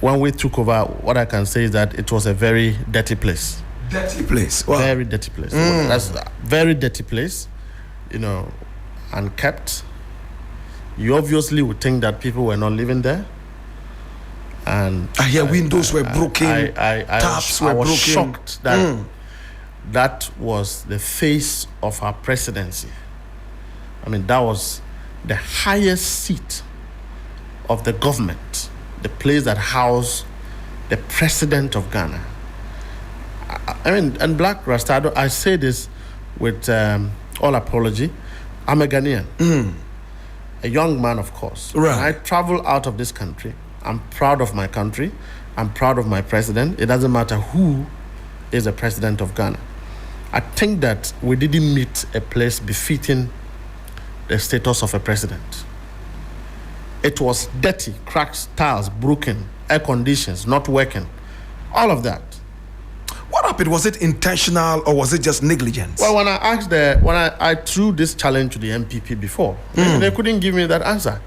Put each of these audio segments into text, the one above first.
When we took over, what I can say is that it was a very dirty place. Dirty place. Wow. Very dirty place. That's a very dirty place, unkept. You obviously would think that people were not living there. And I hear windows were broken, taps were broken. I was shocked that that was the face of our presidency. I mean, that was the highest seat of the government, the place that housed the president of Ghana. I mean, and Black Rastado, I say this with all apology, I'm a Ghanaian, a young man, of course. Right. When I travel out of this country, I'm proud of my country, I'm proud of my president. It doesn't matter who is the president of Ghana. I think that we didn't meet a place befitting the status of a president. It was dirty, cracked tiles, broken, air conditions, not working, all of that. What happened? Was it intentional or was it just negligence? Well, when I threw this challenge to the NPP before, they couldn't give me that answer.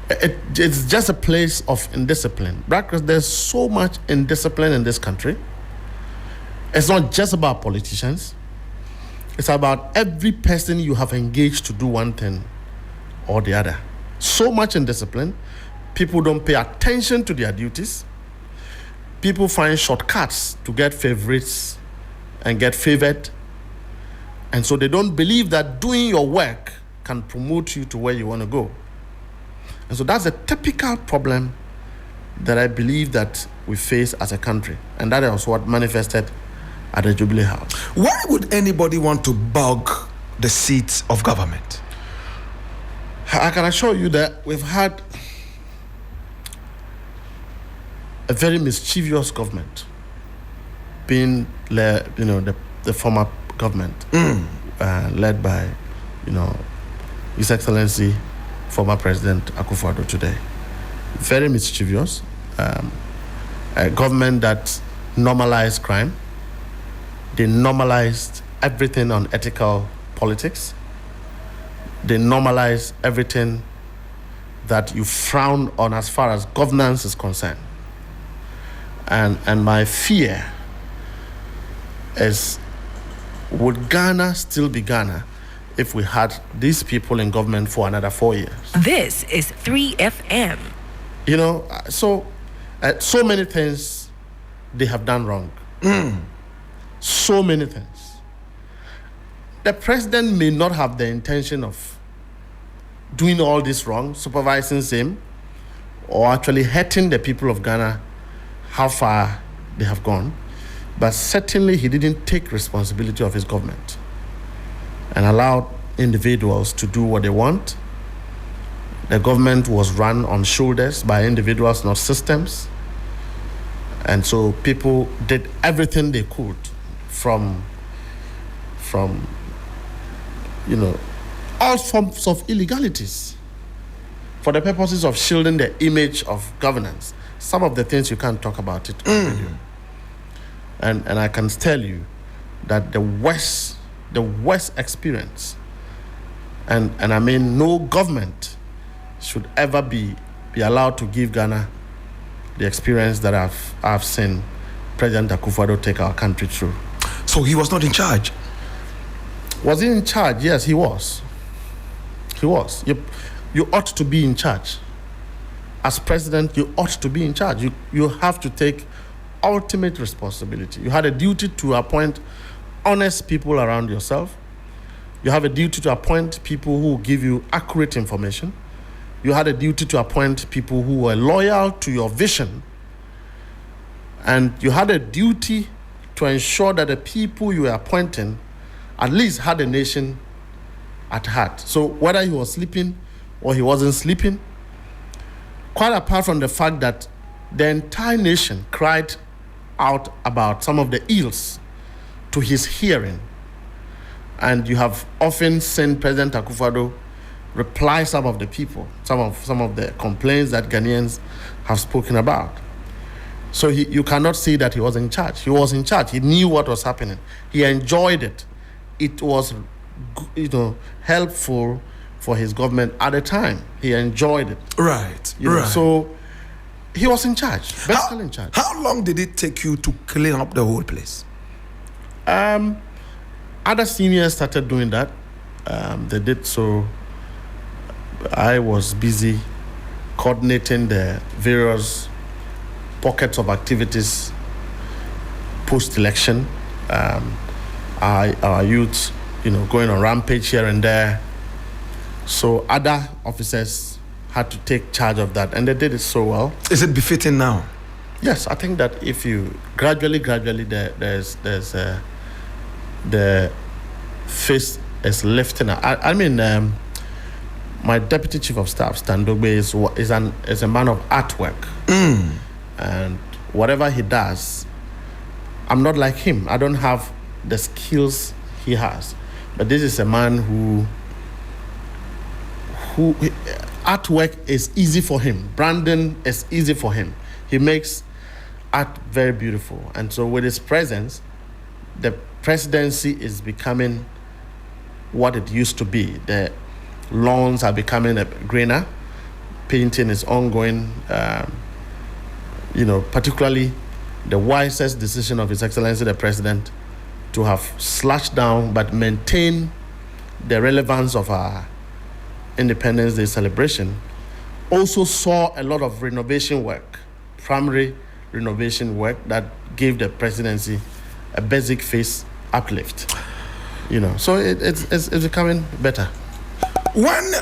It's just a place of indiscipline. Because there's so much indiscipline in this country. It's not just about politicians. It's about every person you have engaged to do one thing or the other. So much indiscipline. People don't pay attention to their duties. People find shortcuts to get favorites and get favored. And so they don't believe that doing your work can promote you to where you want to go. And so that's a typical problem that I believe that we face as a country. And that was what manifested at the Jubilee House. Why would anybody want to bug the seats of government? I can assure you that we've had a very mischievous government being led, the former government led by, His Excellency, former President Akufo-Addo today. Very mischievous. A government that normalized crime. They normalized everything on ethical politics. They normalized everything that you frown on as far as governance is concerned. And my fear is, would Ghana still be Ghana if we had these people in government for another 4 years? This is 3FM. So many things they have done wrong. So many things. The president may not have the intention of doing all this wrong, supervising same, or actually hurting the people of Ghana, how far they have gone. But certainly he didn't take responsibility of his government and allowed individuals to do what they want. The government was run on shoulders by individuals, not systems. And so people did everything they could from all forms of illegalities for the purposes of shielding the image of governance. Some of the things you can't talk about it on video. And I can tell you that the worst experience, and I mean no government should ever be allowed to give Ghana the experience that I've seen President Akufo-Addo take our country through. So he was not in charge? Was he in charge? Yes, he was. He was. You ought to be in charge. As president, you ought to be in charge. You have to take ultimate responsibility. You had a duty to appoint honest people around yourself. You have a duty to appoint people who give you accurate information. You had a duty to appoint people who were loyal to your vision. And you had a duty to ensure that the people you were appointing at least had the nation at heart. So whether he was sleeping or he wasn't sleeping, quite apart from the fact that the entire nation cried out about some of the ills to his hearing, and you have often seen President Akufo-Addo reply some of the people, some of the complaints that Ghanaians have spoken about. So you cannot say that he was in charge. He was in charge. He knew what was happening. He enjoyed it. It was, helpful for his government at the time. He enjoyed it. Right. So He was in charge, basically in charge. How long did it take you to clean up the whole place? Other seniors started doing that. They did so. I was busy coordinating the various pockets of activities post-election. Our youth, going on rampage here and there. So other officers had to take charge of that, and they did it so well. Is it befitting now? Yes, I think that if you gradually, there's the face is lifting. My deputy chief of staff, Stan Dogbe, is a man of artwork, and whatever he does, I'm not like him. I don't have the skills he has, but this is a man who artwork is easy for him. Branding is easy for him. He makes art very beautiful, and so with his presence, the presidency is becoming what it used to be. The lawns are becoming greener. Painting is ongoing. Particularly the wisest decision of His Excellency the President to have slashed down but maintain the relevance of our Independence Day celebration also saw a lot of renovation work, primary renovation work that gave the presidency a basic face uplift. So it's becoming better. When